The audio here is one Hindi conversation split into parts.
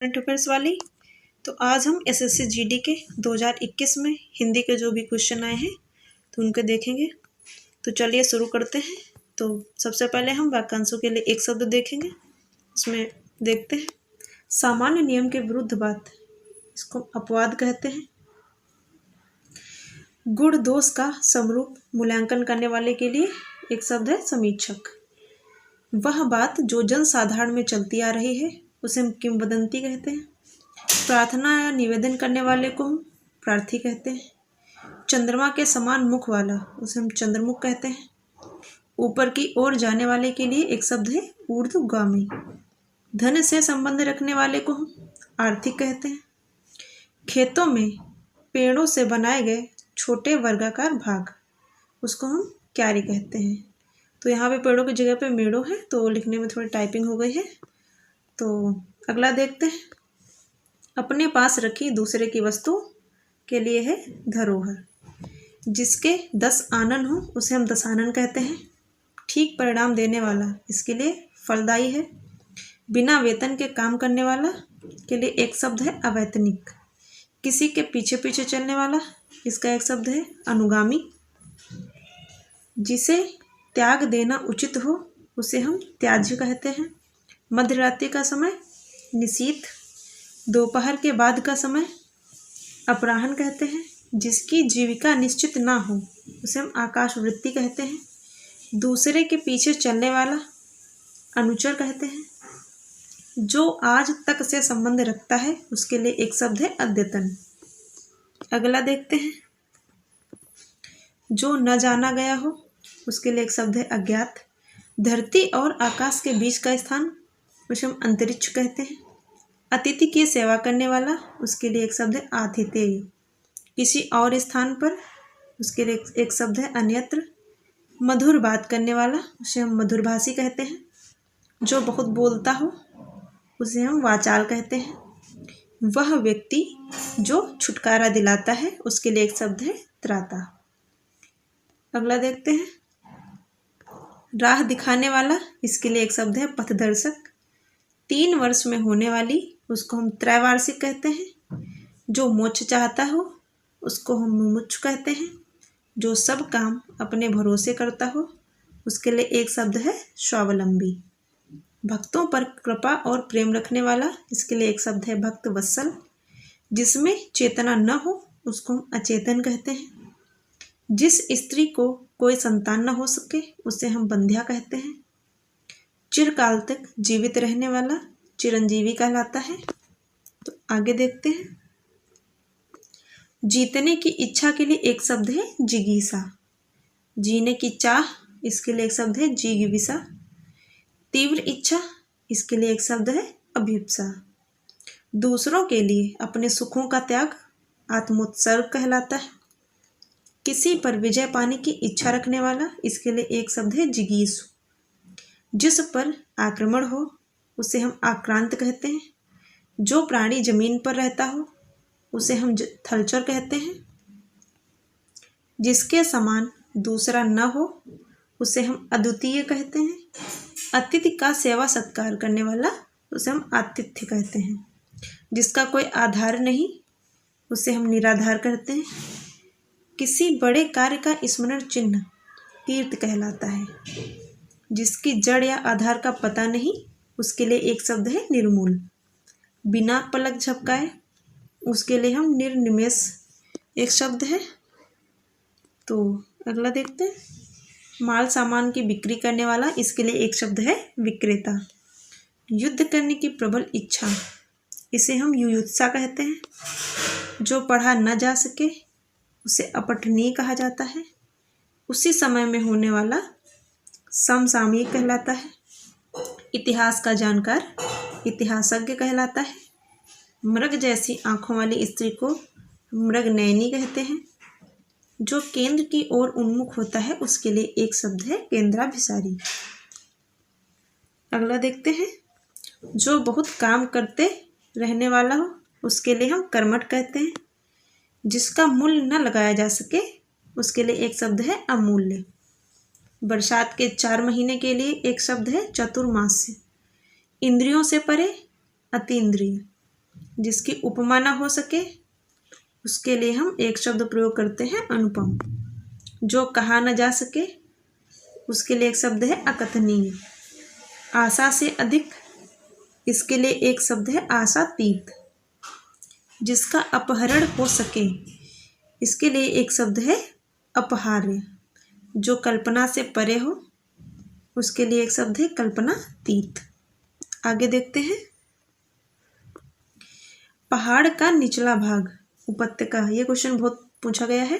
करंट अफेयर्स वाली। तो आज हम एसएससी जीडी के 2021 में हिंदी के जो भी क्वेश्चन आए हैं तो उनके देखेंगे। तो चलिए शुरू करते हैं। तो सबसे पहले हम वाक्यांशों के लिए एक शब्द देखेंगे। उसमें देखते हैं सामान्य नियम के विरुद्ध बात, इसको अपवाद कहते हैं। गुण दोष का समरूप मूल्यांकन करने वाले के लिए एक शब्द है समीक्षक। वह बात जो जन साधारण में चलती आ रही है उसे हम किंवदंती कहते हैं। प्रार्थना या निवेदन करने वाले को हम प्रार्थी कहते हैं। चंद्रमा के समान मुख वाला उसे हम चंद्रमुख कहते हैं। ऊपर की ओर जाने वाले के लिए एक शब्द है ऊर्ध्वगामी। धन से संबंध रखने वाले को हम आर्थिक कहते हैं। खेतों में पेड़ों से बनाए गए छोटे वर्गाकार भाग उसको हम क्यारी कहते हैं। तो यहाँ पे पेड़ों की जगह पे मेड़ों है, तो लिखने में थोड़ी टाइपिंग हो गई है। तो अगला देखते हैं अपने पास रखी दूसरे की वस्तु के लिए है धरोहर। जिसके 10 आनन हो उसे हम दशानन कहते हैं। ठीक परिणाम देने वाला इसके लिए फलदायी है। बिना वेतन के काम करने वाला के लिए एक शब्द है अवैतनिक। किसी के पीछे पीछे चलने वाला इसका एक शब्द है अनुगामी। जिसे त्याग देना उचित हो उसे हम त्याज्य कहते हैं। मध्य रात्रि का समय निशीथ, दोपहर के बाद का समय अपराह्न कहते हैं। जिसकी जीविका निश्चित ना हो उसे हम आकाशवृत्ति कहते हैं। दूसरे के पीछे चलने वाला अनुचर कहते हैं। जो आज तक से संबंध रखता है उसके लिए एक शब्द है अद्यतन। अगला देखते हैं जो न जाना गया हो उसके लिए एक शब्द है अज्ञात। धरती और आकाश के बीच का स्थान उसे हम अंतरिक्ष कहते हैं। अतिथि की सेवा करने वाला उसके लिए एक शब्द है आतिथेय। किसी और स्थान पर उसके लिए एक शब्द है अन्यत्र। मधुर बात करने वाला उसे हम मधुरभाषी कहते हैं। जो बहुत बोलता हो उसे हम वाचाल कहते हैं। वह व्यक्ति जो छुटकारा दिलाता है उसके लिए एक शब्द है त्राता। अगला देखते हैं राह दिखाने वाला इसके लिए एक शब्द है पथदर्शक। 3 वर्ष में होने वाली उसको हम त्रैवार्षिक कहते हैं। जो मोक्ष चाहता हो उसको हम मुमुक्षु कहते हैं। जो सब काम अपने भरोसे करता हो उसके लिए एक शब्द है स्वावलंबी। भक्तों पर कृपा और प्रेम रखने वाला इसके लिए एक शब्द है भक्त वत्सल। जिसमें चेतना न हो उसको हम अचेतन कहते हैं। जिस स्त्री को कोई संतान न हो सके उसे हम बंध्या कहते हैं। चिरकाल तक जीवित रहने वाला चिरंजीवी कहलाता है। तो आगे देखते हैं जीतने की इच्छा के लिए एक शब्द है जिगीसा। जीने की चाह इसके लिए एक शब्द है जिगीविसा। तीव्र इच्छा इसके लिए एक शब्द है अभिप्सा। दूसरों के लिए अपने सुखों का त्याग आत्मोत्सर्ग कहलाता है। किसी पर विजय पाने की इच्छा रखने वाला इसके लिए एक शब्द है जिगीसु। जिस पर आक्रमण हो उसे हम आक्रांत कहते हैं। जो प्राणी जमीन पर रहता हो उसे हम थलचर कहते हैं। जिसके समान दूसरा न हो उसे हम अद्वितीय कहते हैं। अतिथि का सेवा सत्कार करने वाला उसे हम आतिथ्य कहते हैं। जिसका कोई आधार नहीं उसे हम निराधार कहते हैं। किसी बड़े कार्य का स्मरण चिन्ह कीर्ति कहलाता है। जिसकी जड़ या आधार का पता नहीं उसके लिए एक शब्द है निर्मूल। बिना पलक झपकाए उसके लिए हम निर्निमेष एक शब्द है। तो अगला देखते हैं माल सामान की बिक्री करने वाला इसके लिए एक शब्द है विक्रेता। युद्ध करने की प्रबल इच्छा इसे हम युयुत्सा कहते हैं। जो पढ़ा न जा सके उसे अपठनीय कहा जाता है। उसी समय में होने वाला समसामयिक कहलाता है। इतिहास का जानकार इतिहासज्ञ कहलाता है। मृग जैसी आंखों वाली स्त्री को मृगनयनी कहते हैं। जो केंद्र की ओर उन्मुख होता है उसके लिए एक शब्द है केंद्राभिसारी। अगला देखते हैं जो बहुत काम करते रहने वाला हो उसके लिए हम कर्मठ कहते हैं। जिसका मूल्य न लगाया जा सके उसके लिए एक शब्द है अमूल्य। बरसात के 4 महीने के लिए एक शब्द है चतुर्मास्य। इंद्रियों से परे अतीन्द्रिय। जिसकी उपमा ना हो सके उसके लिए हम एक शब्द प्रयोग करते हैं अनुपम। जो कहा न जा सके उसके लिए एक शब्द है अकथनीय। आशा से अधिक इसके लिए एक शब्द है आशातीत। जिसका अपहरण हो सके इसके लिए एक शब्द है अपहार्य। जो कल्पना से परे हो उसके लिए एक शब्द है कल्पनातीत। आगे देखते हैं। पहाड़ का निचला भाग उपत्यका, ये क्वेश्चन बहुत पूछा गया है,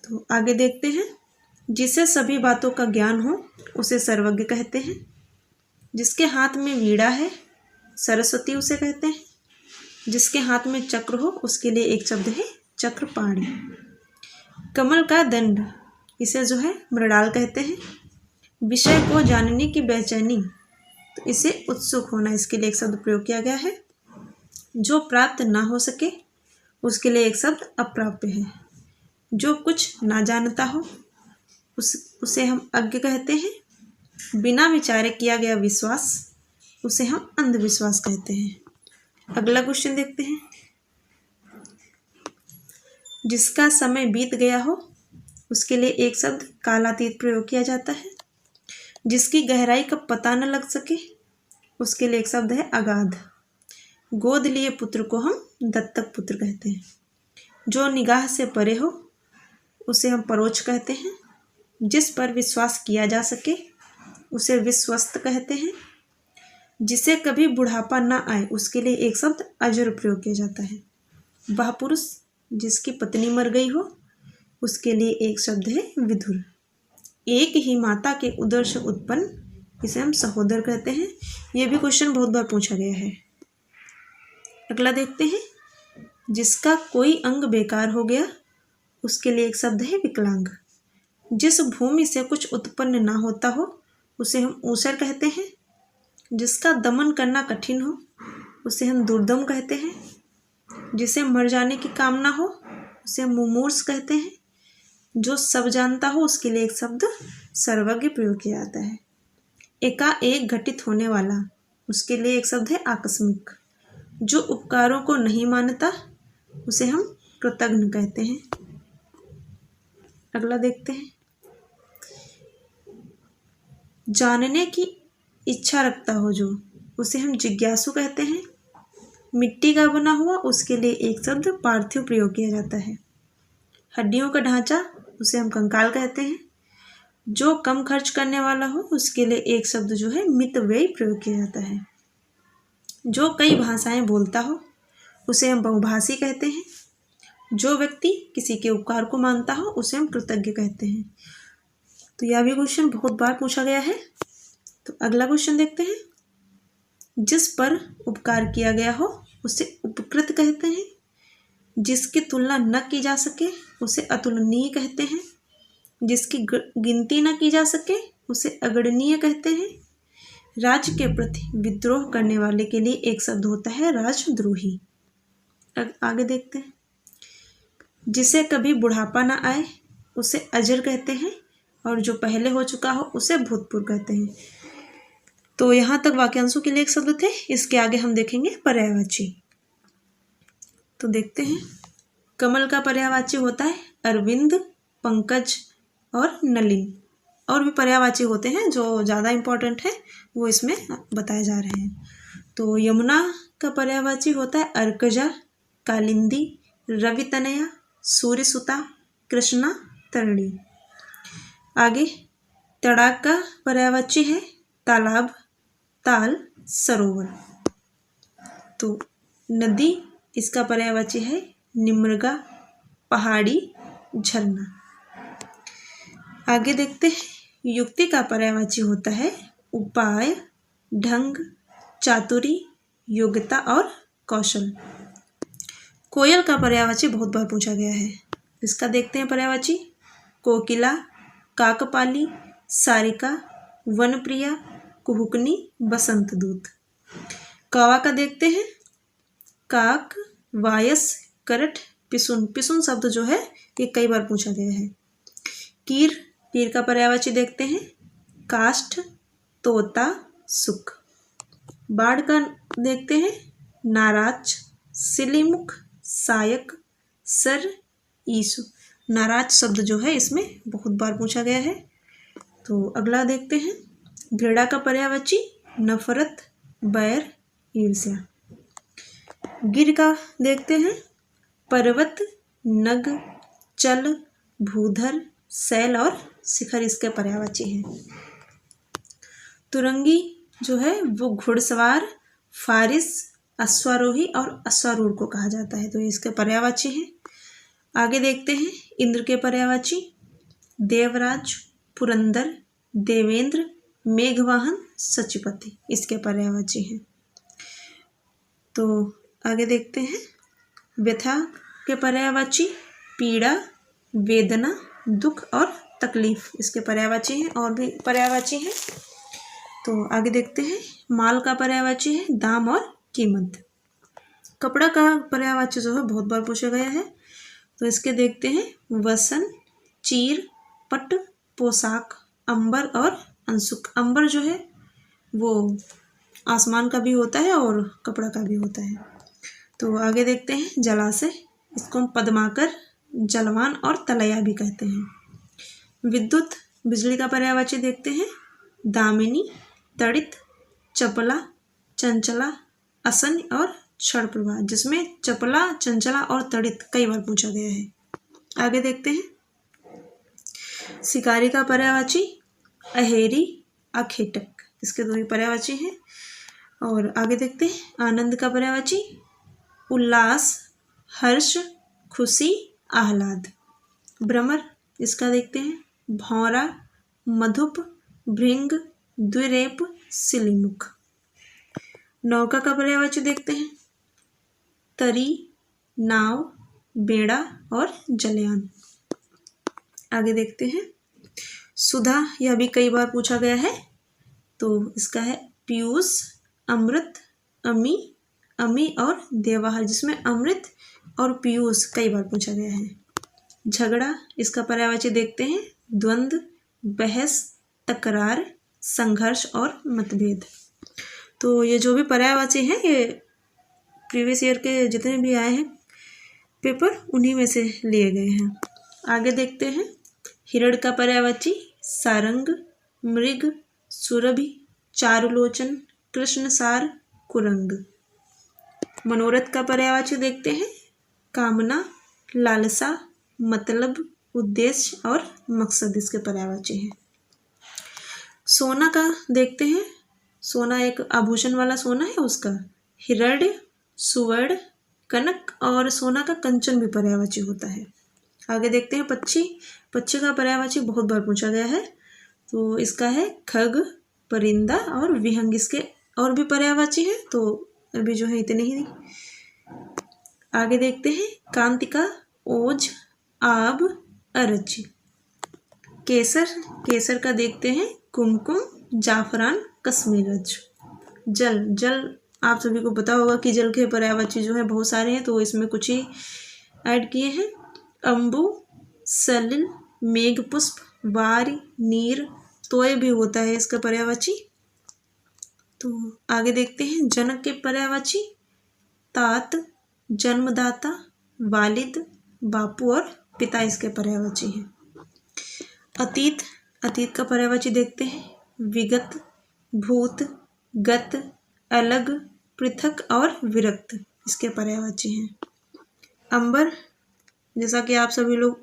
तो आगे देखते हैं। जिसे सभी बातों का ज्ञान हो उसे सर्वज्ञ कहते हैं। जिसके हाथ में वीणा है सरस्वती उसे कहते हैं। जिसके हाथ में चक्र हो उसके लिए एक शब्द है चक्रपाणी। कमल का दंड इसे जो है मृणाल कहते हैं। विषय को जानने की बेचैनी तो इसे उत्सुक होना, इसके लिए एक शब्द प्रयोग किया गया है। जो प्राप्त ना हो सके उसके लिए एक शब्द अप्राप्य है। जो कुछ ना जानता हो उसे हम अज्ञ कहते हैं। बिना विचारे किया गया विश्वास उसे हम अंधविश्वास कहते हैं। अगला क्वेश्चन देखते हैं। जिसका समय बीत गया हो उसके लिए एक शब्द कालातीत प्रयोग किया जाता है। जिसकी गहराई का पता न लग सके उसके लिए एक शब्द है अगाध। गोद लिए पुत्र को हम दत्तक पुत्र कहते हैं। जो निगाह से परे हो उसे हम परोक्ष कहते हैं। जिस पर विश्वास किया जा सके उसे विश्वस्त कहते हैं। जिसे कभी बुढ़ापा न आए उसके लिए एक शब्द अजर प्रयोग किया जाता है। वह पुरुष जिसकी पत्नी मर गई हो उसके लिए एक शब्द है विधुर। एक ही माता के उदर से उत्पन्न इसे हम सहोदर कहते हैं। यह भी क्वेश्चन बहुत बार पूछा गया है। अगला देखते हैं। जिसका कोई अंग बेकार हो गया उसके लिए एक शब्द है विकलांग। जिस भूमि से कुछ उत्पन्न ना होता हो उसे हम ऊसर कहते हैं। जिसका दमन करना कठिन हो उसे हम दुर्दम कहते हैं। जिसे मर जाने की कामना हो उसे हम मुमूर्ष कहते हैं। जो सब जानता हो उसके लिए एक शब्द सर्वज्ञ प्रयोग किया जाता है। एकाएक घटित होने वाला उसके लिए एक शब्द है आकस्मिक। जो उपकारों को नहीं मानता उसे हम कृतघ्न कहते हैं। अगला देखते हैं। जानने की इच्छा रखता हो जो उसे हम जिज्ञासु कहते हैं। मिट्टी का बना हुआ उसके लिए एक शब्द पार्थिव प्रयोग किया जाता है। हड्डियों का ढांचा उसे हम कंकाल कहते हैं। जो कम खर्च करने वाला हो उसके लिए एक शब्द जो है मितव्ययी प्रयोग किया जाता है। जो कई भाषाएं बोलता हो उसे हम बहुभाषी कहते हैं। जो व्यक्ति किसी के उपकार को मानता हो उसे हम कृतज्ञ कहते हैं। तो यह भी क्वेश्चन बहुत बार पूछा गया है। तो अगला क्वेश्चन देखते हैं। जिस पर उपकार किया गया हो उसे उपकृत कहते हैं। जिसकी तुलना न की जा सके उसे अतुलनीय कहते हैं। जिसकी गिनती न की जा सके उसे अगणनीय कहते हैं। राज्य के प्रति विद्रोह करने वाले के लिए एक शब्द होता है राजद्रोही। आगे देखते हैं। जिसे कभी बुढ़ापा न आए उसे अजर कहते हैं और जो पहले हो चुका हो उसे भूतपूर्व कहते हैं। तो यहाँ तक वाक्यांशों के लिए एक शब्द थे। इसके आगे हम देखेंगे पर्यायवाची। तो देखते हैं। कमल का पर्यायवाची होता है अरविंद, पंकज और नलिन। और भी पर्यायवाची होते हैं जो ज़्यादा इम्पोर्टेंट है वो इसमें बताए जा रहे हैं। तो यमुना का पर्यायवाची होता है अर्कजा, कालिंदी, रवितनया, सूर्यसुता, कृष्णा, तरणी। आगे तड़ाक का पर्यायवाची है तालाब, ताल, सरोवर। तो नदी इसका पर्यायवाची है निम्रगा, पहाड़ी, झरना। आगे देखते हैं। युक्ति का पर्यायवाची होता है उपाय, ढंग, चातुरी, योग्यता और कौशल। कोयल का पर्यायवाची बहुत बार पूछा गया है। इसका देखते हैं पर्यायवाची। कोकिला, काकपाली, सारिका, वनप्रिया, कुहुकनी, बसंत दूत। कौवा का देखते हैं। काक, वायस, करट, पिसुन। पिसुन शब्द जो है ये कई बार पूछा गया है। कीर, कीर का पर्यायवाची देखते हैं काष्ठ, तोता, सुख। बाढ़ का देखते हैं नाराज, सिलीमुख, सायक, सर, ईसु। नाराज शब्द जो है इसमें बहुत बार पूछा गया है। तो अगला देखते हैं। घृणा का पर्यायवाची नफरत, बैर, ईर्ष्या। गिर का देखते हैं। पर्वत, नग, चल, भूधर, शैल और शिखर इसके पर्यायवाची हैं। तुरंगी जो है वो घुड़सवार, फारिस, अश्वारोही और अश्वारूढ़ को कहा जाता है। तो ये इसके पर्यायवाची हैं। आगे देखते हैं। इंद्र के पर्यायवाची देवराज, पुरंदर, देवेंद्र, मेघवाहन, सचिपति इसके पर्यायवाची हैं। तो आगे देखते हैं। व्यथा के पर्यायवाची पीड़ा, वेदना, दुख और तकलीफ इसके पर्यायवाची हैं। और भी पर्यायवाची हैं। तो आगे देखते हैं। माल का पर्यायवाची है दाम और कीमत। कपड़ा का पर्यायवाची जो है बहुत बार पूछा गया है। तो इसके देखते हैं। वसन, चीर, पट, पोशाक, अंबर और अंशुक। अंबर जो है वो आसमान का भी होता है और कपड़ा का भी होता है। तो आगे देखते हैं। जलाशय, इसको हम पद्माकर, जलवान और तलैया भी कहते हैं। विद्युत, बिजली का पर्यायवाची देखते हैं। दामिनी, तड़ित, चपला, चंचला, असन और क्षण प्रभा, जिसमें चपला, चंचला और तड़ित कई बार पूछा गया है। आगे देखते हैं। शिकारी का पर्यायवाची अहेरी, अखेटक इसके दो ही पर्यायवाची हैं। और आगे देखते हैं। आनंद का पर्यायवाची उल्लास, हर्ष, खुशी, आह्लाद। भ्रमर इसका देखते हैं। भौरा, मधुप, भृंग, द्विरेप, सिलीमुख। नौका का पर्यायवाची देखते हैं। तरी, नाव, बेड़ा और जलयान। आगे देखते हैं। सुधा, यह भी कई बार पूछा गया है। तो इसका है पीयूष, अमृत, अमी, अमी और देवाहर, जिसमें अमृत और पीयूष कई बार पूछा गया है। झगड़ा, इसका पर्यायवाची देखते हैं। द्वंद्व, बहस, तकरार, संघर्ष और मतभेद। तो ये जो भी पर्यायवाची हैं ये प्रीवियस ईयर के जितने भी आए हैं पेपर उन्हीं में से लिए गए हैं। आगे देखते हैं। हिरण का पर्यायवाची सारंग, मृग, सुरभि, चारुलोचन, कृष्णसार, कुरंग। मनोरथ का पर्यायवाची देखते हैं। कामना, लालसा, मतलब, उद्देश्य और मकसद इसके पर्यायवाची हैं। सोना का देखते हैं। सोना एक आभूषण वाला सोना है उसका हिरण्य, सुवर्ण, कनक और सोना का कंचन भी पर्यायवाची होता है। आगे देखते हैं। पक्षी, पक्षी का पर्यायवाची बहुत बार पूछा गया है। तो इसका है खग, परिंदा और विहंग। इसके और भी पर्यायवाची हैं तो अभी जो है इतने ही। आगे देखते हैं। कांतिका, ओज, आब, अरज। केसर, केसर का देखते हैं। कुमकुम, जाफरान, कश्मीरज। जल, जल आप सभी को पता होगा कि जल के पर्यायवाची जो है बहुत सारे हैं, तो इसमें कुछ ही ऐड किए हैं। अम्बु, सलिल, मेघपुष्प, वारी, नीर, तोय भी होता है इसका पर्यायवाची। तो आगे देखते हैं। जनक के पर्यायवाची तात, जन्मदाता, वालिद, बापू और पिता इसके पर्यायवाची हैं। अतीत, अतीत का पर्यायवाची देखते हैं। विगत, भूत, गत, अलग, पृथक और विरक्त इसके पर्यायवाची हैं। अंबर, जैसा कि आप सभी लोग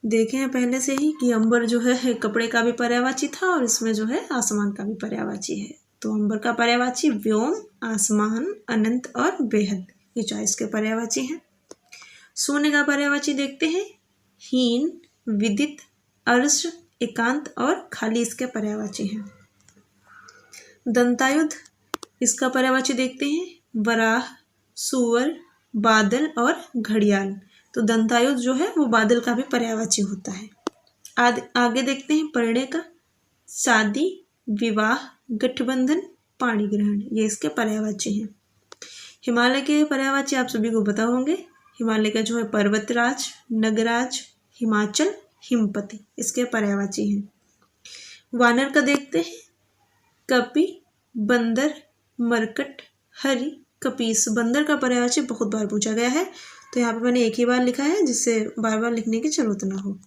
देखे हैं पहले से ही कि अंबर जो है कपड़े का भी पर्यायवाची था और इसमें जो है आसमान का भी पर्यायवाची है। तो अंबर का पर्यायवाची व्योम, आसमान, अनंत और बेहद, ये चॉइस के पर्यायवाची हैं। शून्य का पर्यायवाची देखते हैं। हीन, विदित, अर्श, एकांत और खाली इसके पर्यायवाची हैं। दंतायुध, इसका पर्यायवाची देखते हैं। वराह, सुअर, बादल और घड़ियाल। तो दंतायुध जो है वो बादल का भी पर्यायवाची होता है। आगे देखते हैं। परिणय का शादी, विवाह, गठबंधन, पाणी ग्रहण, ये इसके पर्यायवाची हैं। हिमालय के पर्यायवाची आप सभी को पता होंगे। हिमालय का जो है पर्वतराज, नगराज, हिमाचल, हिमपति इसके पर्यायवाची हैं। वानर का देखते हैं। कपि, बंदर, मरकट, हरि, कपीस, बंदर का पर्यायवाची बहुत बार पूछा गया है, तो यहाँ पे मैंने एक ही बार लिखा है जिससे बार बार लिखने की जरूरत ना हो।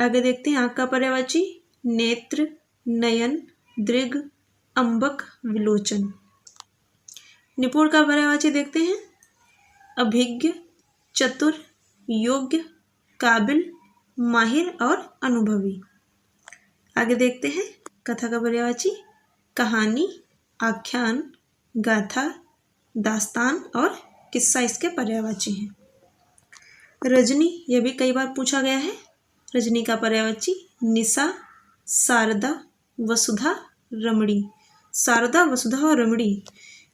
आगे देखते हैं आँख का पर्यायवाची, नेत्र, नयन, दृग, अंबक, विलोचन। निपुण का पर्यायवाची देखते हैं, अभिज्ञ, चतुर, योग्य, काबिल, माहिर और अनुभवी। आगे देखते हैं कथा का पर्यायवाची, कहानी, आख्यान, गाथा, दास्तान और किस्सा इसके पर्यायवाची हैं। रजनी, यह भी कई बार पूछा गया है। रजनी का पर्यायवाची, निशा, शारदा, वसुधा, रमणी। शारदा, वसुधा और रमणी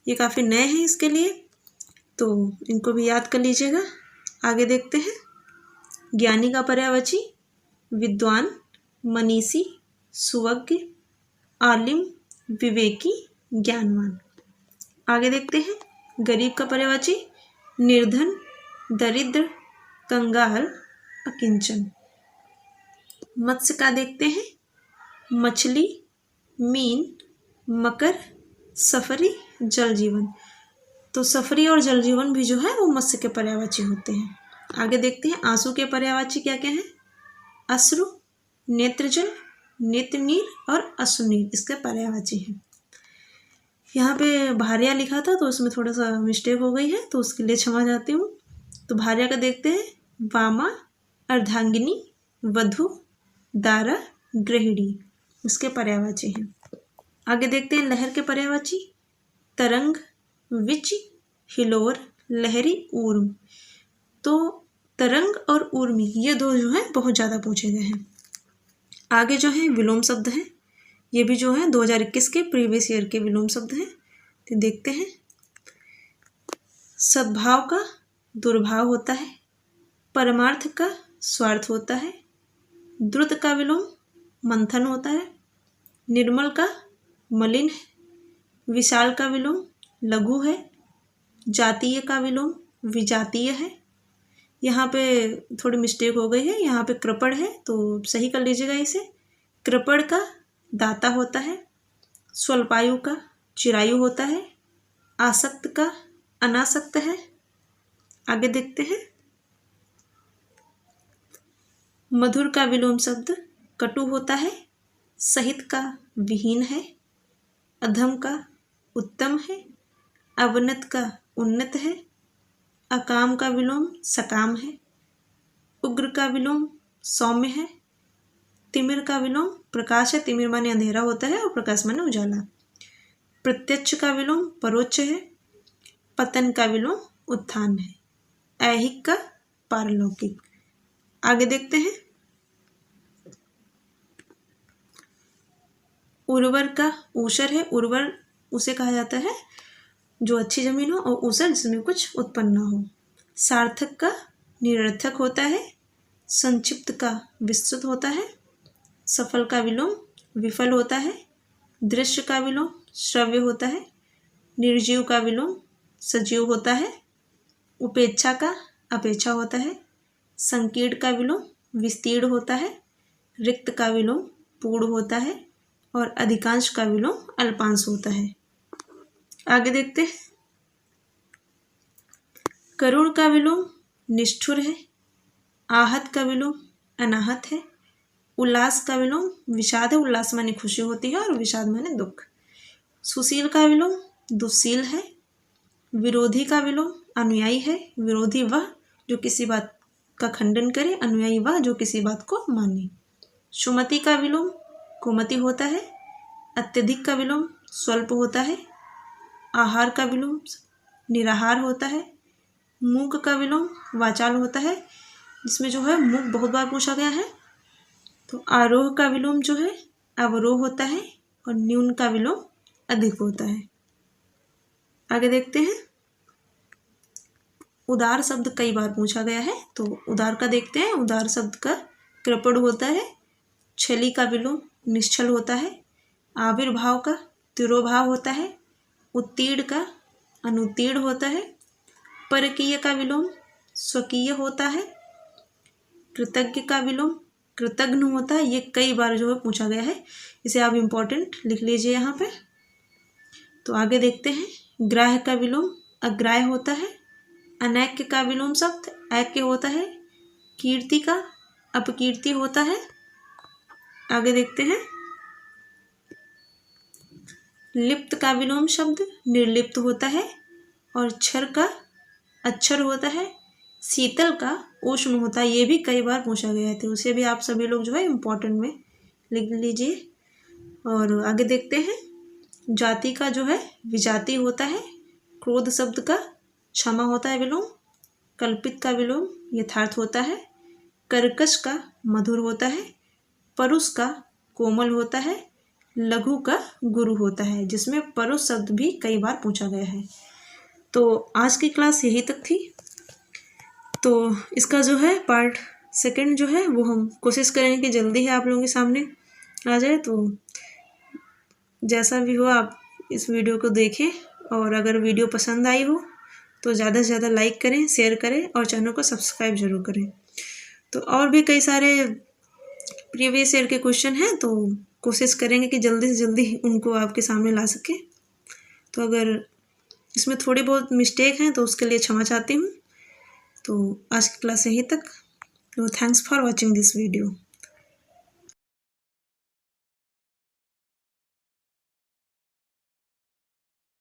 ये काफ़ी नए हैं इसके लिए, तो इनको भी याद कर लीजिएगा। आगे देखते हैं ज्ञानी का पर्यायवाची, विद्वान, मनीषी, सुवज्ञ, आलिम, विवेकी, ज्ञानवान। आगे देखते हैं गरीब का पर्यायवाची, निर्धन, दरिद्र, कंगाल, अकिंचन। मत्स्य का देखते हैं, मछली, मीन, मकर, सफरी, जल जीवन। तो सफरी और जल जीवन भी जो है वो मत्स्य के पर्यायवाची होते हैं। आगे देखते हैं आंसू के पर्यायवाची क्या क्या हैं, अश्रु, नेत्रजल, नेत्रनीर और अश्रुनीर इसके पर्यायवाची हैं। यहाँ पे भार्या लिखा था तो उसमें थोड़ा सा मिस्टेक हो गई है, तो उसके लिए क्षमा चाहती हूँ। तो भार्या का देखते हैं, वामा, अर्धांगिनी, वधु, दारा, गृहिणी इसके पर्यायवाची हैं। आगे देखते हैं लहर के पर्यायवाची, तरंग, विच, हिलोर, लहरी, ऊर्म। तो तरंग और ऊर्मी ये दो जो हैं बहुत ज़्यादा पूछे गए हैं। आगे जो है विलोम शब्द हैं, ये भी जो है 2021 के प्रीवियस ईयर के विलोम शब्द हैं। तो देखते हैं, सद्भाव का दुर्भाव होता है, परमार्थ का स्वार्थ होता है, द्रुत का विलोम मंथन होता है, निर्मल का मलिन है, विशाल का विलोम लघु है, जातीय का विलोम विजातीय है। यहाँ पे थोड़ी मिस्टेक हो गई है, यहाँ पे कृपण है तो सही कर लीजिएगा इसे। कृपण का दाता होता है, स्वल्पायु का चिरायु होता है, आसक्त का अनासक्त है। आगे देखते हैं मधुर का विलोम शब्द कटु होता है, सहित का विहीन है, अधम का उत्तम है, अवनत का उन्नत है, अकाम का विलोम सकाम है, उग्र का विलोम सौम्य है, तिमिर का विलोम प्रकाश है, तिमिर माने अंधेरा होता है और प्रकाश माने उजाला, प्रत्यक्ष का विलोम परोक्ष है, पतन का विलोम उत्थान है, ऐहिक का पारलौकिक। आगे देखते हैं उर्वर का ऊषर है, उर्वर उसे कहा जाता है जो अच्छी जमीन हो, और ऊषर जिसमें कुछ उत्पन्न ना हो। सार्थक का निरर्थक होता है, संक्षिप्त का विस्तृत होता है, सफल का विलोम विफल होता है, दृश्य का विलोम श्रव्य होता है, निर्जीव का विलोम सजीव होता है, उपेक्षा का अपेक्षा होता है, संकीर्ण का विलोम विस्तीर्ण होता है, रिक्त का विलोम पूर्ण होता है और अधिकांश का विलोम अल्पांश होता है। आगे देखते हैं करुण का विलोम निष्ठुर है, आहत का विलोम अनाहत है, उल्लास का विलोम विषाद है, उल्लास माने खुशी होती है और विषाद माने दुख, सुशील का विलोम दुशील है, विरोधी का विलोम अनुयायी है, विरोधी वह जो किसी बात का खंडन करे, अनुयायी वह जो किसी बात को माने, सुमति का विलोम कुमति होता है, अत्यधिक का विलोम स्वल्प होता है, आहार का विलोम निराहार होता है, मूक का विलोम वाचाल होता है, जिसमें जो है मूक बहुत बार पूछा गया है। तो आरोह का विलोम जो है अवरोह होता है और न्यून का विलोम अधिक होता है। आगे देखते हैं उदार शब्द कई बार पूछा गया है, तो उदार का देखते हैं। उदार शब्द का कृपण होता है, छली का विलोम निश्चल होता है, आविर्भाव का तिरोभाव होता है, उत्तीर्ण का अनुत्तीर्ण होता है, परकीय का विलोम स्वकीय होता है, कृतज्ञ का विलोम कृतघ्न होता है। ये कई बार जो है पूछा गया है, इसे आप इम्पोर्टेंट लिख लीजिए यहाँ पे। तो आगे देखते हैं ग्राह्य का विलोम अग्राह्य होता है। अनैक्य का विलोम शब्द ऐक्य होता है। कीर्ति का अपकीर्ति होता है। आगे देखते हैं। लिप्त का विलोम शब्द निर्लिप्त होता है। और क्षर का अक्षर होता है। शीतल का उष्ण होता है। ये भी कई बार पूछा गया है, तो उसे भी आप सभी लोग जो है इम्पोर्टेंट में लिख लीजिए। और आगे देखते हैं। जाति का जो है विजाति होता है। क्रोध शब्द का क्षमा होता है विलोम। कल्पित का विलोम यथार्थ होता है। कर्कश का मधुर होता है। परुष का कोमल होता है। लघु का गुरु होता है, जिसमें परुष शब्द भी कई बार पूछा गया है। तो आज की क्लास यही तक थी। तो इसका जो है पार्ट सेकंड जो है वो हम कोशिश करेंगे कि जल्दी ही आप लोगों के सामने आ जाए। तो जैसा भी हो आप इस वीडियो को देखें, और अगर वीडियो पसंद आई हो तो ज़्यादा से ज़्यादा लाइक करें, शेयर करें और चैनल को सब्सक्राइब जरूर करें। तो और भी कई सारे प्रीवियस ईयर के क्वेश्चन हैं, तो कोशिश करेंगे कि जल्दी से जल्दी उनको आपके सामने ला सकें। तो अगर इसमें थोड़ी बहुत मिस्टेक हैं तो उसके लिए क्षमा चाहती हूँ। तो आज की क्लास यहीं तक। तो thanks for watching this video.